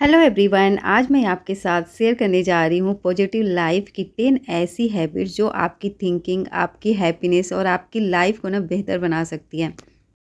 Hello everyone, आज मैं आपके साथ शेयर करने जा रही हूँ पॉजिटिव लाइफ की 10 ऐसी हैबिट्स जो आपकी थिंकिंग, आपकी हैप्पीनेस और आपकी लाइफ को ना बेहतर बना सकती हैं।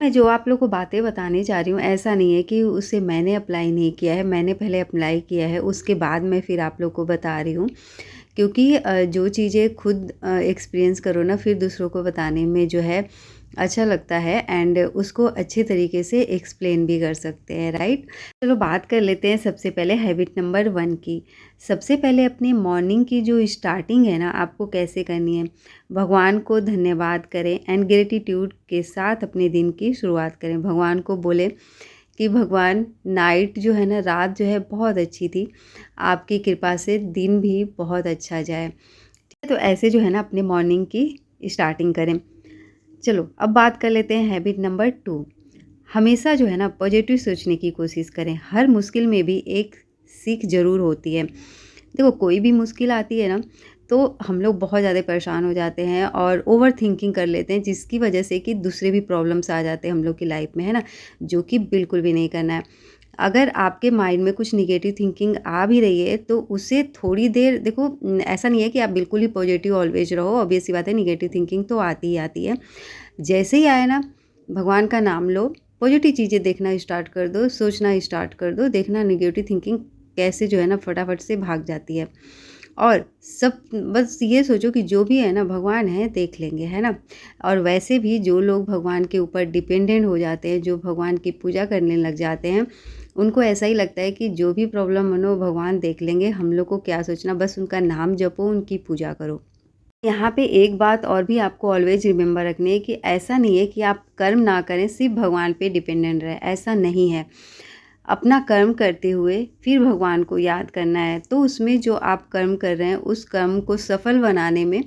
मैं जो आप लोग को बातें बताने जा रही हूँ, ऐसा नहीं है कि उसे मैंने अप्लाई नहीं किया है, मैंने पहले अप्लाई किया है, उसके बाद मैं फिर आप लोग को बता रही हूँ। क्योंकि जो चीज़ें खुद एक्सपीरियंस करो ना, फिर दूसरों को बताने में जो है अच्छा लगता है एंड उसको अच्छे तरीके से एक्सप्लेन भी कर सकते हैं, राइट। चलो बात कर लेते हैं सबसे पहले हैबिट नंबर 1 की। सबसे पहले अपनी मॉर्निंग की जो स्टार्टिंग है ना, आपको कैसे करनी है, भगवान को धन्यवाद करें एंड ग्रेटिट्यूड के साथ अपने दिन की शुरुआत करें। भगवान को बोले कि भगवान, नाइट जो है ना, रात जो है बहुत अच्छी थी, आपकी कृपा से दिन भी बहुत अच्छा जाए। ठीक है, तो ऐसे जो है ना अपने मॉर्निंग की स्टार्टिंग करें। चलो अब बात कर लेते हैं हैबिट नंबर 2। हमेशा जो है ना पॉजिटिव सोचने की कोशिश करें। हर मुश्किल में भी एक सीख ज़रूर होती है। देखो, कोई भी मुश्किल आती है ना, तो हम लोग बहुत ज़्यादा परेशान हो जाते हैं और ओवर थिंकिंग कर लेते हैं, जिसकी वजह से कि दूसरे भी प्रॉब्लम्स आ जाते हैं हम लोग की लाइफ में, है ना, जो कि बिल्कुल भी नहीं करना है। अगर आपके माइंड में कुछ नेगेटिव थिंकिंग आ भी रही है, तो उसे थोड़ी देर देखो, ऐसा नहीं है कि आप बिल्कुल ही पॉजिटिव ऑलवेज रहो। ऑब्वियस सी बात है, नेगेटिव थिंकिंग तो आती ही आती है। जैसे ही आए ना, भगवान का नाम लो, पॉजिटिव चीज़ें देखना स्टार्ट कर दो, सोचना स्टार्ट कर दो, देखना नेगेटिव थिंकिंग कैसे जो है ना फटाफट से भाग जाती है। और सब बस ये सोचो कि जो भी है ना, भगवान है, देख लेंगे, है ना। और वैसे भी जो लोग भगवान के ऊपर डिपेंडेंट हो जाते हैं, जो भगवान की पूजा करने लग जाते हैं, उनको ऐसा ही लगता है कि जो भी प्रॉब्लम बनो भगवान देख लेंगे, हम लोग को क्या सोचना, बस उनका नाम जपो, उनकी पूजा करो। यहाँ पे एक बात और भी आपको ऑलवेज रिमेंबर रखनी है कि ऐसा नहीं है कि आप कर्म ना करें, सिर्फ भगवान पे डिपेंडेंट रहे, ऐसा नहीं है। अपना कर्म करते हुए फिर भगवान को याद करना है, तो उसमें जो आप कर्म कर रहे हैं, उस कर्म को सफल बनाने में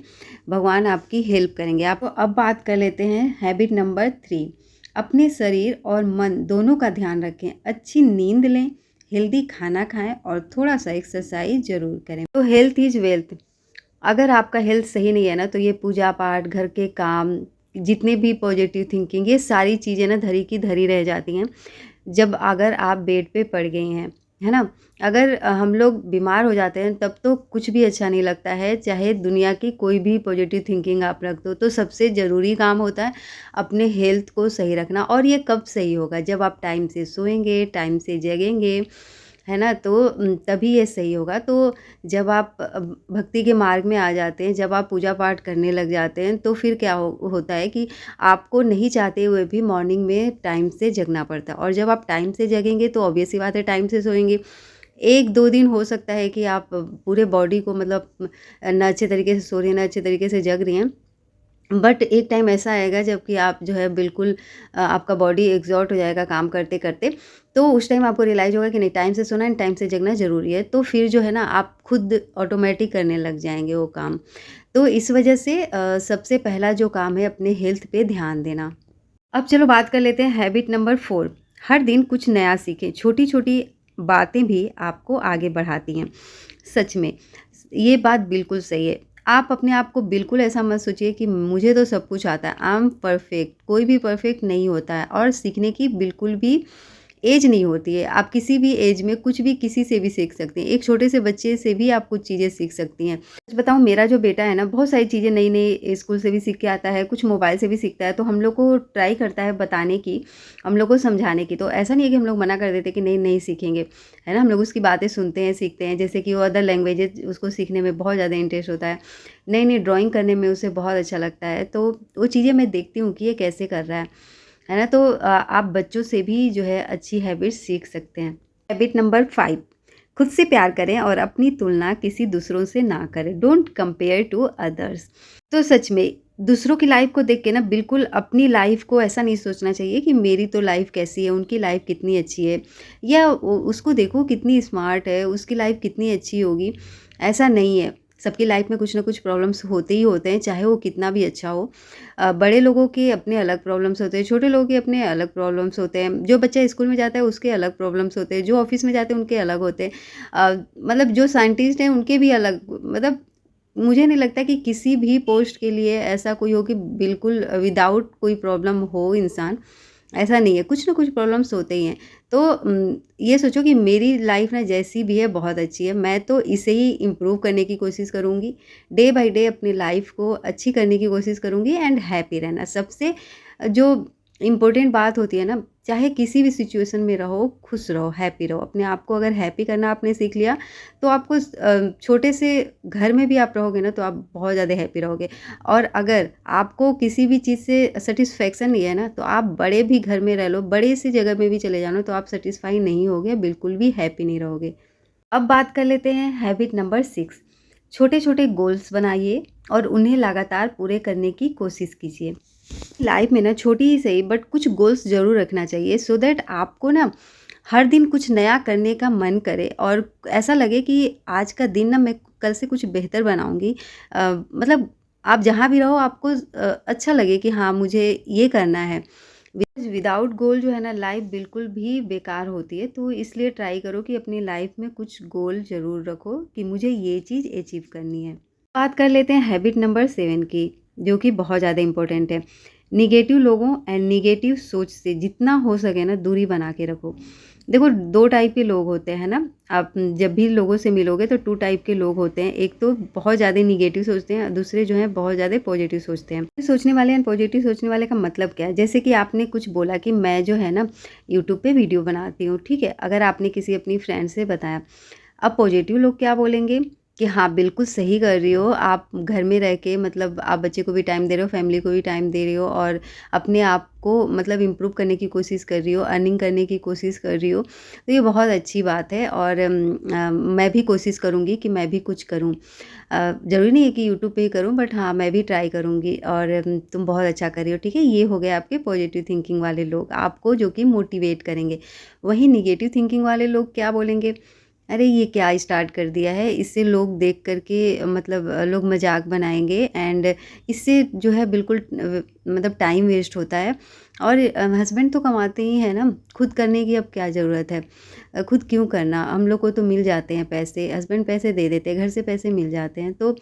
भगवान आपकी हेल्प करेंगे। आप अब बात कर लेते हैं हैबिट नंबर 3। अपने शरीर और मन दोनों का ध्यान रखें। अच्छी नींद लें, हेल्दी खाना खाएं और थोड़ा सा एक्सरसाइज ज़रूर करें। तो हेल्थ इज़ वेल्थ। अगर आपका हेल्थ सही नहीं है ना, तो ये पूजा पाठ, घर के काम, जितने भी पॉजिटिव थिंकिंग, ये सारी चीज़ें ना धरी की धरी रह जाती हैं जब अगर आप बेड पे पड़ गई हैं, है ना। अगर हम लोग बीमार हो जाते हैं, तब तो कुछ भी अच्छा नहीं लगता है, चाहे दुनिया की कोई भी पॉजिटिव थिंकिंग आप रख दो। तो सबसे ज़रूरी काम होता है अपने हेल्थ को सही रखना। और ये कब सही होगा, जब आप टाइम से सोएंगे, टाइम से जगेंगे, है ना, तो तभी ये सही होगा। तो जब आप भक्ति के मार्ग में आ जाते हैं, जब आप पूजा पाठ करने लग जाते हैं, तो फिर क्या होता है कि आपको नहीं चाहते हुए भी मॉर्निंग में टाइम से जगना पड़ता है। और जब आप टाइम से जगेंगे, तो ऑब्वियस सी बात है टाइम से सोएंगे। 1-2 दिन हो सकता है कि आप पूरे बॉडी को मतलब ना अच्छे तरीके से सो रही हैं, ना अच्छे तरीके से जग रही हैं। बट एक टाइम ऐसा आएगा जबकि आप जो है बिल्कुल आपका बॉडी एग्ज़ॉस्ट हो जाएगा काम करते-करते। तो उस टाइम आपको रियलाइज़ होगा कि नहीं, टाइम से सोना एंड टाइम से जगना ज़रूरी है। तो फिर जो है ना, आप खुद ऑटोमेटिक करने लग जाएँगे वो काम। तो इस वजह से सबसे पहला जो काम है, अपने हेल्थ पे ध्यान देना। अब चलो बात कर लेते हैं हैबिट नंबर 4। हर दिन कुछ नया सीखें। छोटी-छोटी बातें भी आपको आगे बढ़ाती हैं। सच में, ये बात बिल्कुल सही है। आप अपने आप को बिल्कुल ऐसा मत सोचिए कि मुझे तो सब कुछ आता है, आई एम परफेक्ट। कोई भी परफेक्ट नहीं होता है और सीखने की बिल्कुल भी एज नहीं होती है। आप किसी भी एज में कुछ भी किसी से भी सीख सकते हैं। एक छोटे से बच्चे से भी आप कुछ चीज़ें सीख सकती हैं। सच बताऊँ, मेरा जो बेटा है ना, बहुत सारी चीज़ें नई-नई स्कूल से भी सीख के आता है, कुछ मोबाइल से भी सीखता है। तो हम लोग को ट्राई करता है बताने की, हम लोग को समझाने की। तो ऐसा नहीं है कि हम लोग मना कर देते कि नहीं, नहीं सीखेंगे, है ना। हम लोग उसकी बातें सुनते हैं, सीखते हैं। जैसे कि वो अदर लैंग्वेजेज़, उसको सीखने में बहुत ज़्यादा इंटरेस्ट होता है। नई-नई ड्राइंग करने में उसे बहुत अच्छा लगता है। तो वो चीज़ें मैं देखती हूँ कि ये कैसे कर रहा है ना। तो आप बच्चों से भी जो है अच्छी हैबिट्स सीख सकते हैं। Habit number 5। खुद से प्यार करें और अपनी तुलना किसी दूसरों से ना करें। Don't compare to others. तो सच में दूसरों की लाइफ को देख के ना, बिल्कुल अपनी लाइफ को ऐसा नहीं सोचना चाहिए कि मेरी तो लाइफ कैसी है, उनकी लाइफ कितनी अच्छी है, या उसको देखो कितनी स्मार्ट है, उसकी लाइफ कितनी अच्छी होगी। ऐसा नहीं है। सबकी लाइफ में कुछ ना कुछ प्रॉब्लम्स होते ही होते हैं, चाहे वो कितना भी अच्छा हो। बड़े लोगों के अपने अलग प्रॉब्लम्स होते हैं, छोटे लोगों के अपने अलग प्रॉब्लम्स होते हैं। जो बच्चा स्कूल में जाता है उसके अलग प्रॉब्लम्स होते हैं, जो ऑफिस में जाते हैं उनके अलग होते हैं। मतलब जो साइंटिस्ट हैं उनके भी अलग, मतलब मुझे नहीं लगता कि किसी भी पोस्ट के लिए ऐसा कोई हो कि बिल्कुल विदाउट कोई प्रॉब्लम हो इंसान, ऐसा नहीं है, कुछ ना कुछ प्रॉब्लम्स होते ही हैं। तो ये सोचो कि मेरी लाइफ़ ना जैसी भी है बहुत अच्छी है, मैं तो इसे ही इम्प्रूव करने की कोशिश करूँगी। डे बाय डे अपनी लाइफ़ को अच्छी करने की कोशिश करूँगी एंड हैप्पी रहना। सबसे जो इम्पोर्टेंट बात होती है ना, चाहे किसी भी सिचुएशन में रहो, खुश रहो, हैप्पी रहो। अपने आप को अगर हैप्पी करना आपने सीख लिया, तो आपको छोटे से घर में भी आप रहोगे ना, तो आप बहुत ज़्यादा हैप्पी रहोगे। और अगर आपको किसी भी चीज़ से सैटिस्फैक्शन नहीं है ना, तो आप बड़े भी घर में रह लो, बड़े से जगह में भी चले जाओ ना, तो आप सैटिस्फाई नहीं होगे, बिल्कुल भी हैप्पी नहीं रहोगे। अब बात कर लेते हैं हैबिट नंबर 6। छोटे-छोटे गोल्स बनाइए और उन्हें लगातार पूरे करने की कोशिश कीजिए। लाइफ में ना छोटी ही सही बट कुछ गोल्स ज़रूर रखना चाहिए सो दैट आपको ना हर दिन कुछ नया करने का मन करे और ऐसा लगे कि आज का दिन ना मैं कल से कुछ बेहतर बनाऊँगी। मतलब आप जहाँ भी रहो आपको अच्छा लगे कि हाँ, मुझे ये करना है। विदाउट गोल जो है ना लाइफ बिल्कुल भी बेकार होती है, तो इसलिए ट्राई करो कि अपनी लाइफ में कुछ गोल ज़रूर रखो कि मुझे ये चीज़ अचीव करनी है। बात कर लेते हैं हैबिट नंबर 7 की, जो कि बहुत ज़्यादा इम्पोर्टेंट है। नेगेटिव लोगों एंड नेगेटिव सोच से जितना हो सके ना दूरी बना के रखो। देखो 2 टाइप के लोग होते हैं ना, आप जब भी लोगों से मिलोगे तो 2 टाइप के लोग होते हैं। एक तो बहुत ज़्यादा नेगेटिव सोचते हैं, दूसरे जो हैं बहुत ज़्यादा पॉजिटिव सोचते हैं। सोचने वाले एंड पॉजिटिव सोचने वाले का मतलब क्या है? जैसे कि आपने कुछ बोला कि मैं जो है ना यूट्यूब पे वीडियो बनाती हूँ, ठीक है? अगर आपने किसी अपनी फ्रेंड से बताया, अब पॉजिटिव लोग क्या बोलेंगे कि हाँ, बिल्कुल सही कर रही हो, आप घर में रह के मतलब आप बच्चे को भी टाइम दे रहे हो, फैमिली को भी टाइम दे रही हो और अपने आप को मतलब इम्प्रूव करने की कोशिश कर रही हो, अर्निंग करने की कोशिश कर रही हो। तो ये बहुत अच्छी बात है और मैं भी कोशिश करूँगी कि मैं भी कुछ करूँ। ज़रूरी नहीं है कि यूट्यूब पे ही करूँ बट हाँ, मैं भी ट्राई करूँगी और तुम बहुत अच्छा कर रही हो, ठीक है? ये हो गए आपके पॉजिटिव थिंकिंग वाले लोग, आपको जो कि मोटिवेट करेंगे। वहीं नेगेटिव थिंकिंग वाले लोग क्या बोलेंगे, अरे ये क्या स्टार्ट कर दिया है, इससे लोग देख कर के मतलब लोग मज़ाक बनाएँगे एंड इससे जो है बिल्कुल मतलब टाइम वेस्ट होता है और हस्बैंड तो कमाते ही हैं ना, खुद करने की अब क्या ज़रूरत है? खुद क्यों करना? हम लोग को तो मिल जाते हैं पैसे, हस्बैंड पैसे दे देते हैं, घर से पैसे मिल जाते हैं, तो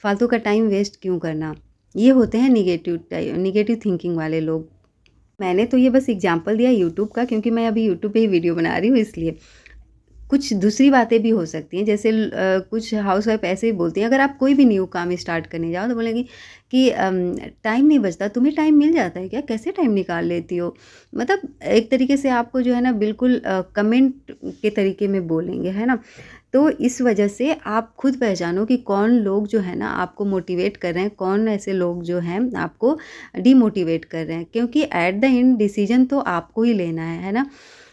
फालतू का टाइम वेस्ट क्यों करना? ये होते हैं नेगेटिव थिंकिंग वाले लोग। मैंने तो ये बस एग्ज़ाम्पल दिया यूट्यूब का क्योंकि मैं अभी यूट्यूब पे ही वीडियो बना रही हूँ इसलिए। कुछ दूसरी बातें भी हो सकती हैं जैसे कुछ हाउसवाइफ़ ऐसे ही बोलती हैं, अगर आप कोई भी न्यू काम स्टार्ट करने जाओ तो बोलेंगी कि टाइम नहीं बचता, तुम्हें टाइम मिल जाता है क्या? कैसे टाइम निकाल लेती हो? मतलब एक तरीके से आपको जो है ना बिल्कुल कमेंट के तरीके में बोलेंगे, है ना? तो इस वजह से आप खुद पहचानो कि कौन लोग जो है ना आपको मोटिवेट कर रहे हैं, कौन ऐसे लोग जो हैं आपको डिमोटिवेट कर रहे हैं, क्योंकि एट द एंड डिसीज़न तो आपको ही लेना है ना?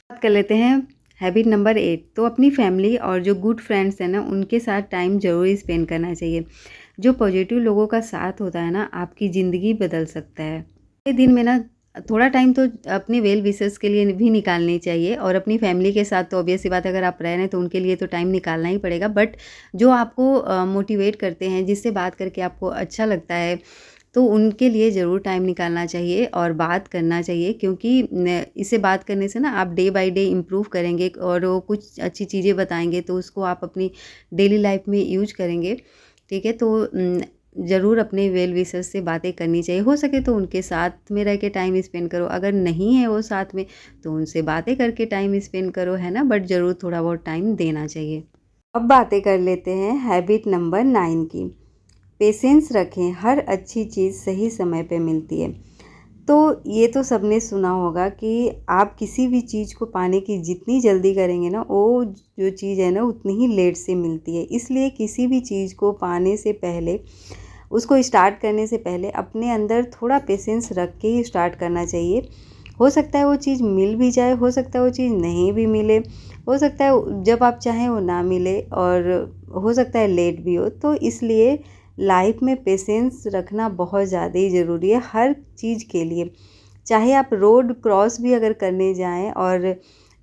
बात कर लेते हैं हैबिट नंबर 8। तो अपनी फैमिली और जो गुड फ्रेंड्स हैं ना उनके साथ टाइम ज़रूर स्पेंड करना चाहिए। जो पॉजिटिव लोगों का साथ होता है ना आपकी ज़िंदगी बदल सकता है। ये दिन में ना थोड़ा टाइम तो अपने वेल विशर्स के लिए भी निकालनी चाहिए और अपनी फैमिली के साथ तो ऑब्वियस सी बात है, अगर आप रह रहे हैं तो उनके लिए तो टाइम निकालना ही पड़ेगा। बट जो आपको मोटिवेट करते हैं, जिससे बात करके आपको अच्छा लगता है, तो उनके लिए ज़रूर टाइम निकालना चाहिए और बात करना चाहिए, क्योंकि न इससे बात करने से ना आप डे बाय डे इम्प्रूव करेंगे और वो कुछ अच्छी चीज़ें बताएँगे तो उसको आप अपनी डेली लाइफ में यूज़ करेंगे, ठीक है? तो ज़रूर अपने वेल विशर्स से बातें करनी चाहिए। हो सके तो उनके साथ में रह के टाइम स्पेंड करो, अगर नहीं है वो साथ में तो उनसे बातें करके टाइम स्पेंड करो, है ना? बट ज़रूर थोड़ा बहुत टाइम देना चाहिए। अब बातें कर लेते हैं हैबिट नंबर 9 की। पेशेंस रखें, हर अच्छी चीज़ सही समय पे मिलती है। तो ये तो सबने सुना होगा कि आप किसी भी चीज़ को पाने की जितनी जल्दी करेंगे ना, वो जो चीज़ है ना उतनी ही लेट से मिलती है। इसलिए किसी भी चीज़ को पाने से पहले, उसको स्टार्ट करने से पहले अपने अंदर थोड़ा पेशेंस रख के ही स्टार्ट करना चाहिए। हो सकता है वो चीज़ मिल भी जाए, हो सकता है वो चीज़ नहीं भी मिले, हो सकता है जब आप चाहें वो ना मिले और हो सकता है लेट भी हो। तो इसलिए लाइफ में पेशेंस रखना बहुत ज़्यादा ही ज़रूरी है हर चीज़ के लिए। चाहे आप रोड क्रॉस भी अगर करने जाएँ और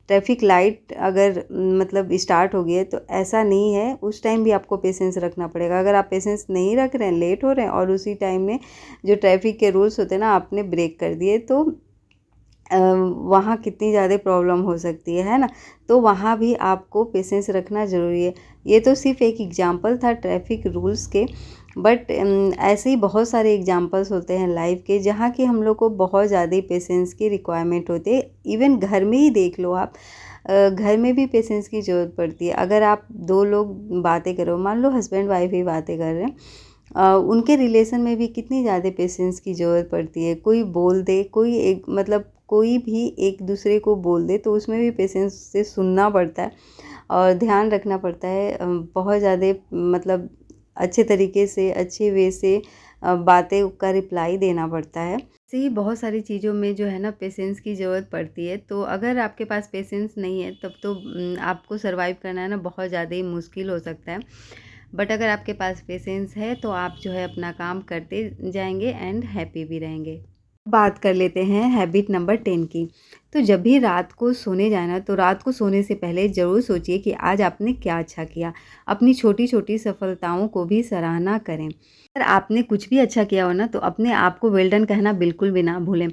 ट्रैफिक लाइट अगर मतलब स्टार्ट हो गई है, तो ऐसा नहीं है, उस टाइम भी आपको पेशेंस रखना पड़ेगा। अगर आप पेशेंस नहीं रख रहे हैं, लेट हो रहे हैं और उसी टाइम में जो ट्रैफिक के रूल्स होते हैं ना आपने ब्रेक कर दिए, तो वहाँ कितनी ज़्यादा प्रॉब्लम हो सकती है ना? तो वहाँ भी आपको पेशेंस रखना ज़रूरी है। ये तो सिर्फ़ एक एग्ज़ाम्पल था ट्रैफ़िक रूल्स के, बट ऐसे ही बहुत सारे एग्ज़ाम्पल्स होते हैं लाइफ़ के, जहाँ कि हम लोग को बहुत ज़्यादा ही पेशेंस की रिक्वायरमेंट होती है। इवन घर में ही देख लो आप, घर में भी पेशेंस की ज़रूरत पड़ती है। अगर आप 2 लोग बातें करो, मान लो हस्बैंड वाइफ़ ही बातें कर रहे हैं, उनके रिलेशन में भी कितनी ज़्यादा पेशेंस की ज़रूरत पड़ती है। कोई बोल दे, कोई एक मतलब कोई भी एक दूसरे को बोल दे, तो उसमें भी पेशेंस से सुनना पड़ता है और ध्यान रखना पड़ता है। बहुत ज़्यादा मतलब अच्छे तरीके से, अच्छे वे से बातें का रिप्लाई देना पड़ता है। ऐसे ही बहुत सारी चीज़ों में जो है ना पेशेंस की ज़रूरत पड़ती है। तो अगर आपके पास पेशेंस नहीं है, तब तो आपको सर्वाइव करना है ना बहुत ज़्यादा ही मुश्किल हो सकता है। बट अगर आपके पास पेशेंस है, तो आप जो है अपना काम करते जाएँगे एंड हैप्पी भी रहेंगे। बात कर लेते हैं हैबिट नंबर 10 की। तो जब भी रात को सोने जाए ना, तो रात को सोने से पहले ज़रूर सोचिए कि आज आपने क्या अच्छा किया। अपनी छोटी-छोटी सफलताओं को भी सराहना करें। अगर आपने कुछ भी अच्छा किया हो ना, तो अपने आप को वेल डन कहना बिल्कुल भी ना भूलें।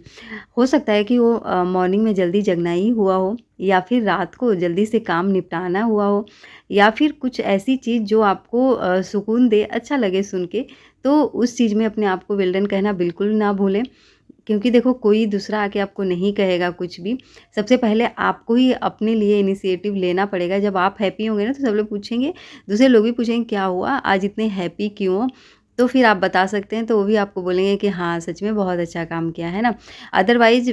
हो सकता है कि वो मॉर्निंग में जल्दी जगना ही हुआ हो, या फिर रात को जल्दी से काम निपटाना हुआ हो, या फिर कुछ ऐसी चीज़ जो आपको सुकून दे, अच्छा लगे सुन के, तो उस चीज़ में अपने आप को वेल डन कहना बिल्कुल ना भूलें। क्योंकि देखो कोई दूसरा आके आपको नहीं कहेगा कुछ भी, सबसे पहले आपको ही अपने लिए इनिशिएटिव लेना पड़ेगा। जब आप हैप्पी होंगे ना, तो सब लोग पूछेंगे, दूसरे लोग भी पूछेंगे क्या हुआ? आज इतने हैप्पी क्यों हो? तो फिर आप बता सकते हैं, तो वो भी आपको बोलेंगे कि हाँ, सच में बहुत अच्छा काम किया, है ना? अदरवाइज़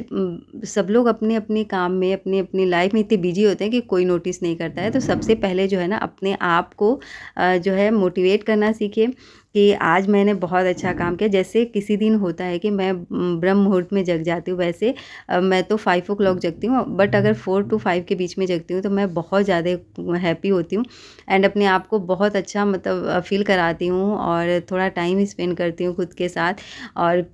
सब लोग अपने-अपने काम में, अपनी-अपनी लाइफ़ में इतने बिज़ी होते हैं कि कोई नोटिस नहीं करता है। तो सबसे पहले जो है ना अपने आप को जो है मोटिवेट करना सीखिए कि आज मैंने बहुत अच्छा काम किया। जैसे किसी दिन होता है कि मैं ब्रह्म मुहूर्त में जग जाती हूँ, वैसे मैं तो 5 ओ क्लॉक जगती हूँ, बट अगर 4 टू 5 के बीच में जगती हूँ, तो मैं बहुत ज़्यादा हैप्पी होती हूँ एंड अपने आप को बहुत अच्छा मतलब फ़ील कराती हूँ और थोड़ा टाइम स्पेंड करती हूँ खुद के साथ और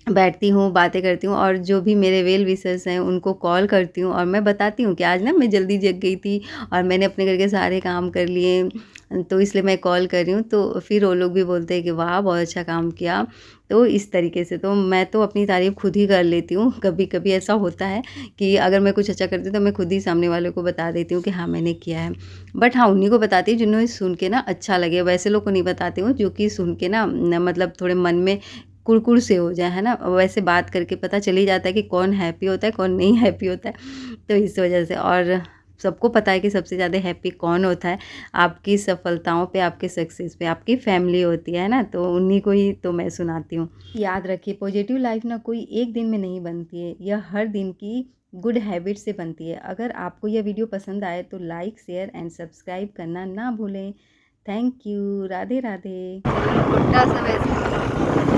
बैठती हूँ, बातें करती हूँ और जो भी मेरे वेल विशर्स हैं, उनको कॉल करती हूँ और मैं बताती हूँ कि आज ना मैं जल्दी जग गई थी और मैंने अपने घर के सारे काम कर लिए, तो इसलिए मैं कॉल कर रही हूँ। तो फिर वो लोग भी बोलते हैं कि वाह! बहुत अच्छा काम किया। तो इस तरीके से तो मैं तो अपनी तारीफ़ खुद ही कर लेती हूँ। कभी-कभी ऐसा होता है कि अगर मैं कुछ अच्छा करती हूँ, तो मैं खुद ही सामने वाले को बता देती हूँ कि हाँ, मैंने किया है। बट हाँ, उन्हीं को बताती हूँ जिन्हें सुन के ना अच्छा लगे, वैसे लोग को नहीं बताती हूँ जो कि सुन के ना मतलब थोड़े मन में कुड़कुड़ से हो जाए, है ना? वैसे बात करके पता चल ही जाता है कि कौन हैप्पी होता है, कौन नहीं हैप्पी होता है। तो इस वजह से और सबको पता है कि सबसे ज़्यादा हैप्पी कौन होता है, आपकी सफलताओं पे, आपके सक्सेस पे, आपकी फैमिली होती है ना? तो उन्हीं को ही तो मैं सुनाती हूँ। याद रखिए पॉजिटिव लाइफ़ ना कोई एक दिन में नहीं बनती है, यह हर दिन की गुड हैबिट से बनती है। अगर आपको यह वीडियो पसंद आए तो लाइक, शेयर एंड सब्सक्राइब करना ना भूलें। Thank you. राधे, राधे। चलिए छोटा-सा वैसे